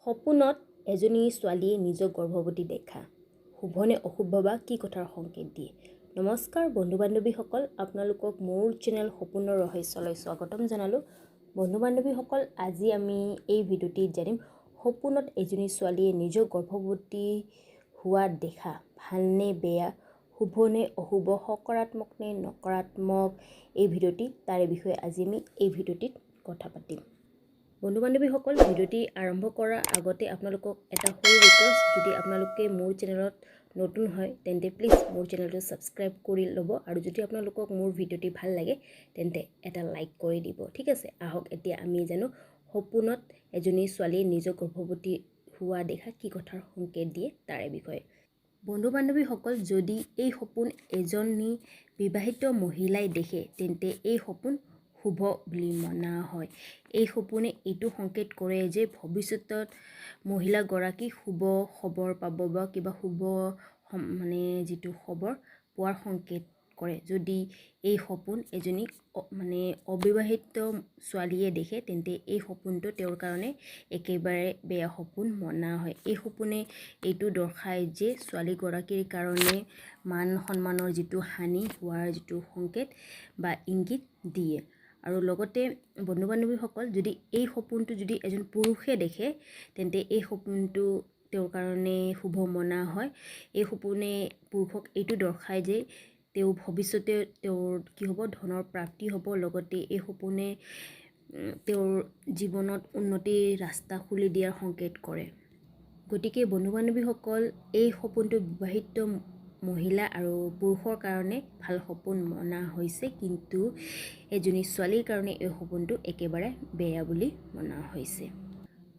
সপোনত এজনী ছোৱালীয়ে নিজক গৰ্ভৱতী দেখা শুভনে অশুভ বা কি কথাৰ সংকেত দিয়ে। নমস্কাৰ বন্ধু বান্ধৱীসকল, আপোনালোকক মোৰ চেনেল সপোনৰ ৰহস্যলৈ স্বাগতম জনালোঁ। বন্ধু বান্ধৱীসকল, আজি আমি এই ভিডিঅ'টিত জানিম সপোনত এজনী ছোৱালীয়ে নিজক গৰ্ভৱতী হোৱা দেখা ভালনে বেয়া, শুভনে অশুভ, সকাৰাত্মক নে নকাৰাত্মক। এই ভিডিঅ'টি তাৰে বিষয়ে আজি আমি এই ভিডিঅ'টিত কথা পাতিম। বন্ধু বান্ধৱীসকল, ভিডিঅ'টি আৰম্ভ কৰাৰ আগতে আপোনালোকক এটা সৰু ৰিকুৱেষ্ট, যদি আপোনালোকে মোৰ চেনেলত নতুন হয় তেন্তে প্লিজ মোৰ চেনেলটো ছাবস্ক্ৰাইব কৰি ল'ব, আৰু যদি আপোনালোকক মোৰ ভিডিঅ'টি ভাল লাগে তেন্তে এটা লাইক কৰি দিব। ঠিক আছে, আহক এতিয়া আমি জানো সপোনত এজনী ছোৱালীয়ে নিজক গৰ্ভৱতী হোৱা দেখা কি কথাৰ সংকেত দিয়ে তাৰে বিষয়ে। বন্ধু বান্ধৱীসকল, যদি এই সপোন এজনী বিবাহিত মহিলাই দেখে তেন্তে এই সপোন শুভ বুলি মনা হয়। এই সপোনে এইটো সংকেত কৰে যে ভৱিষ্যতত মহিলাগৰাকী শুভ খবৰ পাব বা কিবা শুভ যিটো খবৰ পোৱাৰ সংকেত কৰে। যদি এই সপোন এজনী অবিবাহিত ছোৱালীয়ে দেখে তেন্তে এই সপোনটো তেওঁৰ কাৰণে একেবাৰে বেয়া সপোন মনা হয়। এই সপোনে এইটো দৰ্শায় যে ছোৱালীগৰাকীৰ কাৰণে মান সন্মানৰ যিটো হানি হোৱাৰ যিটো সংকেত বা ইংগিত দিয়ে। আৰু লগতে বন্ধু বান্ধৱীসকল, যদি এই সপোনটো যদি এজন পুৰুষে দেখে তেন্তে এই সপোনটো তেওঁৰ কাৰণে শুভ মনা হয়। এই সপোনে পুৰুষক এইটো দৰ্শায় যে তেওঁ ভৱিষ্যতে তেওঁৰ কি হ'ব, ধনৰ প্ৰাপ্তি হ'ব। লগতে এই সপোনে তেওঁৰ জীৱনত উন্নতিৰ ৰাস্তা খুলি দিয়াৰ সংকেত কৰে। গতিকে বন্ধু বান্ধৱীসকল, এই সপোনটো বিবাহিত মহিলা আৰু পুৰুষৰ কাৰণে ভাল সপোন মনা হৈছে, কিন্তু এজনী ছোৱালীৰ কাৰণে এই সপোনটো একেবাৰে বেয়া বুলি মনা হৈছে।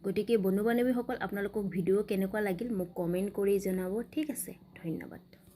গতিকে বন্ধু বান্ধৱীসকল, আপোনালোকক ভিডিঅ' কেনেকুৱা লাগিল মোক কমেণ্ট কৰি জনাব। ঠিক আছে, ধন্যবাদ।